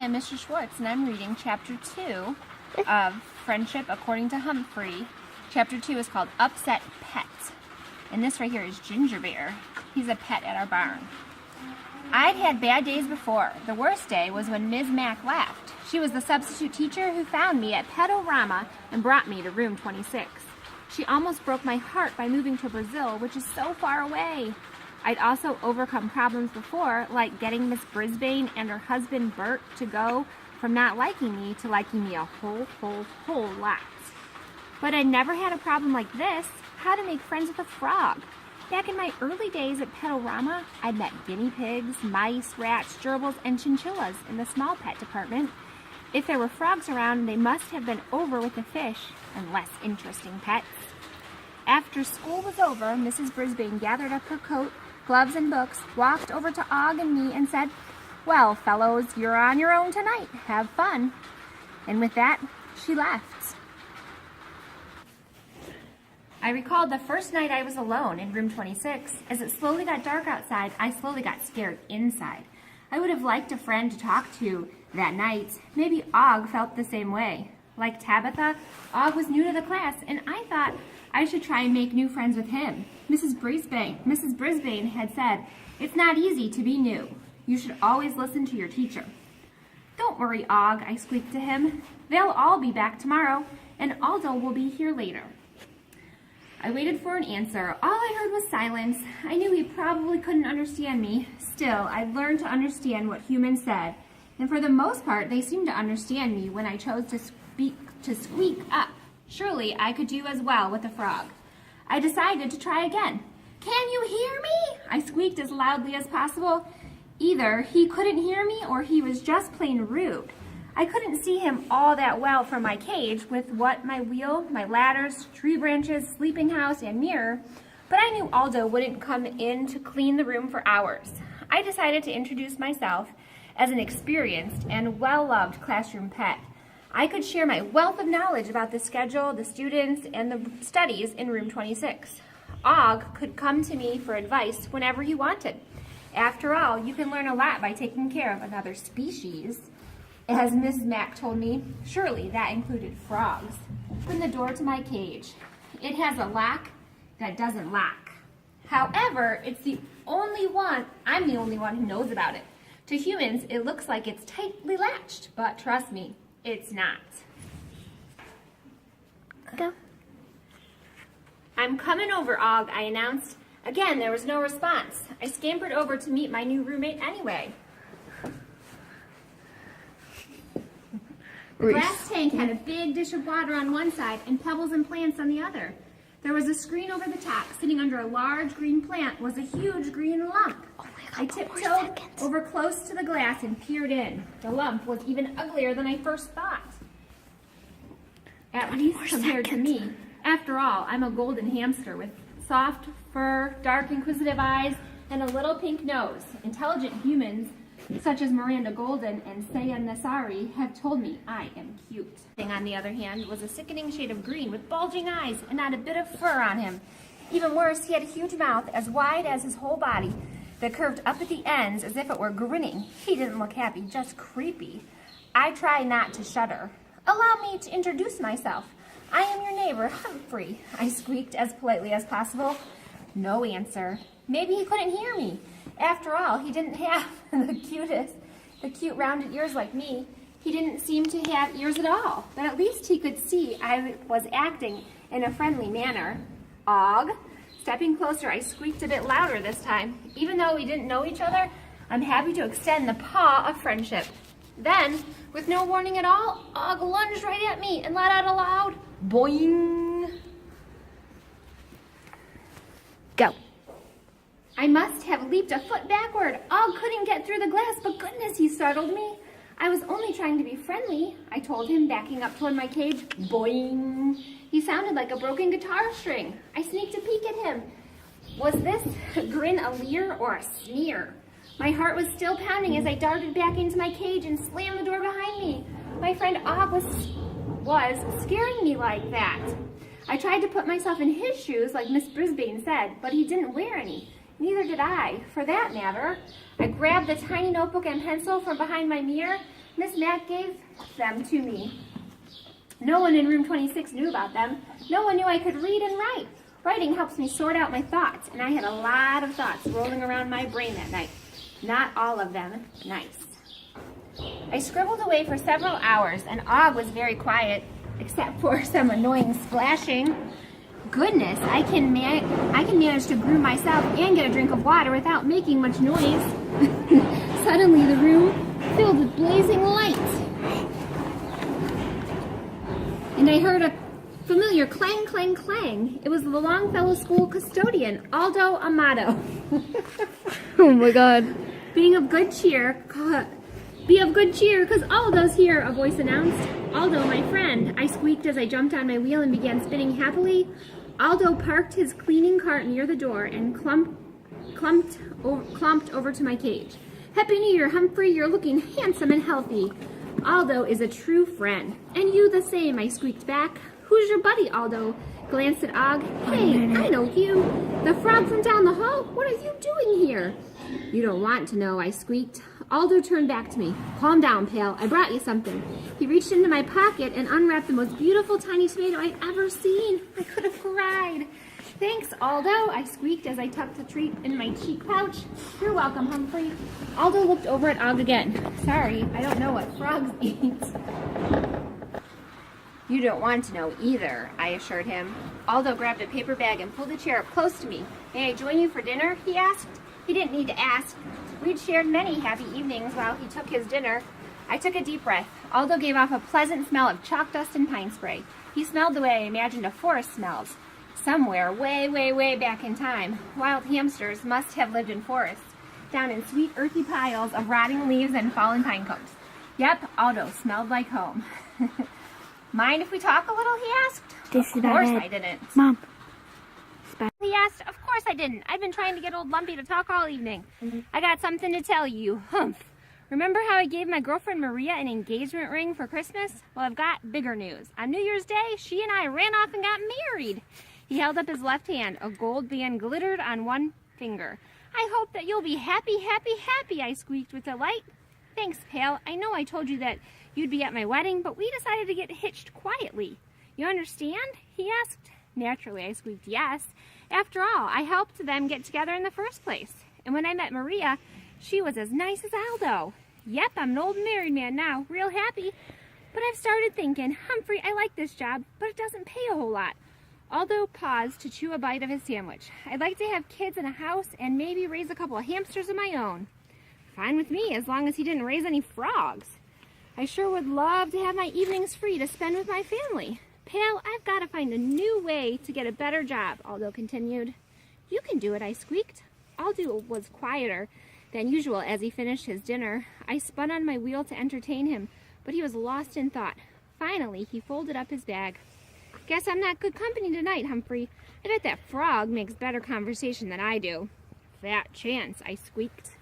I'm Mr. Schwartz, and I'm reading Chapter 2 of Friendship According to Humphrey. Chapter 2 is called Upset Pet. And this right here is Ginger Bear. He's a pet at our barn. I'd had bad days before. The worst day was when Ms. Mack left. She was the substitute teacher who found me at Pedorama and brought me to room 26. She almost broke my heart by moving to Brazil, which is so far away. I'd also overcome problems before, like getting Miss Brisbane and her husband Bert to go from not liking me to liking me a whole lot. But I never had a problem like this, how to make friends with a frog. Back in my early days at Pedorama, I'd met guinea pigs, mice, rats, gerbils, and chinchillas in the small pet department. If there were frogs around, they must have been over with the fish and less interesting pets. After school was over, Mrs. Brisbane gathered up her coat, gloves, and books, walked over to Og and me and said, "Well, fellows, you're on your own tonight. Have fun." And with that, she left. I recalled the first night I was alone in room 26. As it slowly got dark outside, I slowly got scared inside. I would have liked a friend to talk to that night. Maybe Og felt the same way. Like Tabitha, Og was new to the class, and I thought I should try and make new friends with him. Mrs. Brisbane had said, "It's not easy to be new. You should always listen to your teacher." "Don't worry, Og," I squeaked to him. "They'll all be back tomorrow, and Aldo will be here later." I waited for an answer. All I heard was silence. I knew he probably couldn't understand me. Still, I'd learned to understand what humans said, and for the most part, they seemed to understand me when I chose to squeak up. Surely I could do as well with a frog. I decided to try again. "Can you hear me?" I squeaked as loudly as possible. Either he couldn't hear me or he was just plain rude. I couldn't see him all that well from my cage with my wheel, my ladders, tree branches, sleeping house, and mirror, but I knew Aldo wouldn't come in to clean the room for hours. I decided to introduce myself as an experienced and well-loved classroom pet. I could share my wealth of knowledge about the schedule, the students, and the studies in room 26. Og could come to me for advice whenever he wanted. After all, you can learn a lot by taking care of another species. As Miss Mack told me, surely that included frogs. Open the door to my cage. It has a lock that doesn't lock. However, I'm the only one who knows about it. To humans, it looks like it's tightly latched, but trust me, it's not. Go. "I'm coming over, Og," I announced. Again, there was no response. I scampered over to meet my new roommate anyway. The glass tank had a big dish of water on one side and pebbles and plants on the other. There was a screen over the top. Sitting under a large green plant was a huge green lump. I tiptoed over close to the glass and peered in. The lump was even uglier than I first thought. At least compared to me. After all, I'm a golden hamster with soft fur, dark inquisitive eyes, and a little pink nose. Intelligent humans, such as Miranda Golden and Sayya Nassari, have told me I am cute. On the other hand, was a sickening shade of green with bulging eyes and not a bit of fur on him. Even worse, he had a huge mouth as wide as his whole body that curved up at the ends as if it were grinning. He didn't look happy, just creepy. I tried not to shudder. "Allow me to introduce myself. I am your neighbor, Humphrey," I squeaked as politely as possible. No answer. Maybe he couldn't hear me. After all, he didn't have the cute rounded ears like me. He didn't seem to have ears at all, but at least he could see I was acting in a friendly manner. "Og?" Stepping closer, I squeaked a bit louder this time. Even though we didn't know each other, I'm happy to extend the paw of friendship. Then, with no warning at all, Og lunged right at me and let out a loud boing. Go. I must have leaped a foot backward. Og couldn't get through the glass, but goodness, he startled me. "I was only trying to be friendly," I told him, backing up toward my cage. Boing. He sounded like a broken guitar string. I sneaked a peek at him. Was this grin a leer or a sneer? My heart was still pounding as I darted back into my cage and slammed the door behind me. My friend Og was scaring me like that. I tried to put myself in his shoes, like Miss Brisbane said, but he didn't wear any. Neither did I, for that matter. I grabbed the tiny notebook and pencil from behind my mirror. Miss Mack gave them to me. No one in room 26 knew about them. No one knew I could read and write. Writing helps me sort out my thoughts, and I had a lot of thoughts rolling around my brain that night. Not all of them nice. I scribbled away for several hours, and Og was very quiet, except for some annoying splashing. Goodness, I can manage to groom myself and get a drink of water without making much noise. Suddenly, the room filled with blazing lights, and I heard a familiar clang, clang, clang. It was the Longfellow School custodian, Aldo Amato. Oh my God. Be of good cheer, because Aldo's here, a voice announced. Aldo, my friend, I squeaked as I jumped on my wheel and began spinning happily. Aldo parked his cleaning cart near the door and clumped over to my cage. Happy New Year, Humphrey, you're looking handsome and healthy. Aldo is a true friend. And you the same, I squeaked back. Who's your buddy, Aldo? Glanced at Og. Hey, I know you. The frog from down the hall? What are you doing here? You don't want to know, I squeaked. Aldo turned back to me. Calm down, pal. I brought you something. He reached into my pocket and unwrapped the most beautiful tiny tomato I'd ever seen. I could have cried. Thanks, Aldo, I squeaked as I tucked the treat in my cheek pouch. You're welcome, Humphrey. Aldo looked over at Og again. Sorry, I don't know what frogs eat. You don't want to know either, I assured him. Aldo grabbed a paper bag and pulled a chair up close to me. May I join you for dinner? He asked. He didn't need to ask. We'd shared many happy evenings while he took his dinner. I took a deep breath. Aldo gave off a pleasant smell of chalk dust and pine spray. He smelled the way I imagined a forest smells. Somewhere way, way, way back in time, wild hamsters must have lived in forests, down in sweet earthy piles of rotting leaves and fallen pine cones. Yep, Aldo smelled like home. Mind if we talk a little, he asked. Of course I didn't. Mom. He asked. Of course I didn't. I've been trying to get old Lumpy to talk all evening. I got something to tell you. Humph. Remember how I gave my girlfriend Maria an engagement ring for Christmas? Well, I've got bigger news. On New Year's Day, she and I ran off and got married. He held up his left hand. A gold band glittered on one finger. I hope that you'll be happy, happy, happy, I squeaked with delight. Thanks, pal. I know I told you that you'd be at my wedding, but we decided to get hitched quietly. You understand? He asked. Naturally, I squeaked yes. After all, I helped them get together in the first place. And when I met Maria, she was as nice as Aldo. Yep, I'm an old married man now, real happy. But I've started thinking, Humphrey, I like this job, but it doesn't pay a whole lot. Aldo paused to chew a bite of his sandwich. I'd like to have kids in a house and maybe raise a couple of hamsters of my own. Fine with me, as long as he didn't raise any frogs. I sure would love to have my evenings free to spend with my family. Pal, I've got to find a new way to get a better job, Aldo continued. You can do it, I squeaked. Aldo was quieter than usual as he finished his dinner. I spun on my wheel to entertain him, but he was lost in thought. Finally, he folded up his bag. Guess I'm not good company tonight, Humphrey. I bet that frog makes better conversation than I do. Fat chance, I squeaked.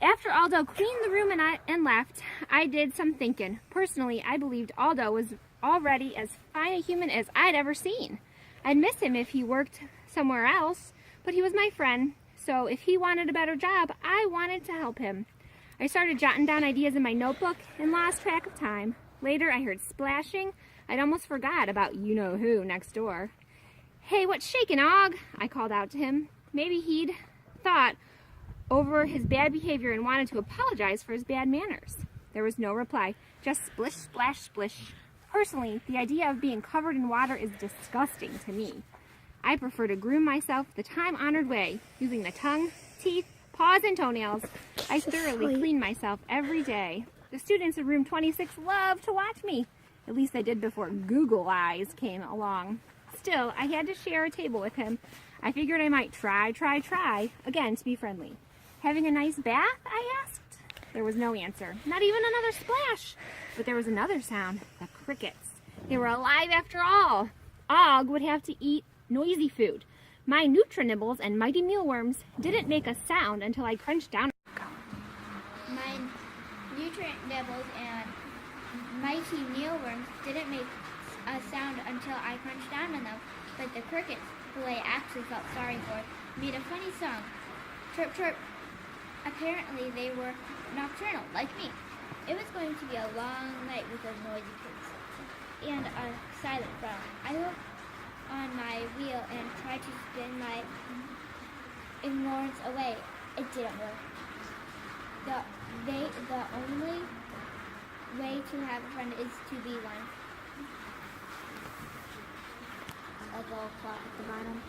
After Aldo cleaned the room and left, I did some thinking. Personally, I believed Aldo was already as fine a human as I'd ever seen. I'd miss him if he worked somewhere else, but he was my friend, so if he wanted a better job, I wanted to help him. I started jotting down ideas in my notebook and lost track of time. Later, I heard splashing. I'd almost forgot about you-know-who next door. Hey, what's shaking, Og? I called out to him. Maybe he'd thought over his bad behavior and wanted to apologize for his bad manners. There was no reply, just splish, splash, splish. Personally, the idea of being covered in water is disgusting to me. I prefer to groom myself the time-honored way, using the tongue, teeth, paws, and toenails. I thoroughly clean myself every day. The students in room 26 love to watch me. At least I did before Google Eyes came along. Still, I had to share a table with him. I figured I might try again to be friendly. Having a nice bath? I asked. There was no answer. Not even another splash. But there was another sound. The crickets. They were alive after all. Og would have to eat noisy food. My Nutri-Nibbles and Mighty Mealworms didn't make a sound until I crunched down. My Nutri-Nibbles and Mighty Mealworms didn't make a sound until I crunched down on them, but the crickets, who I actually felt sorry for, made a funny song. Chirp, chirp. Apparently they were nocturnal, like me. It was going to be a long night with those noisy kids and a silent farm. I looked on my wheel and tried to spin my ignorance away. It didn't work. The only way to have a friend is to be one. A gold clock at the bottom.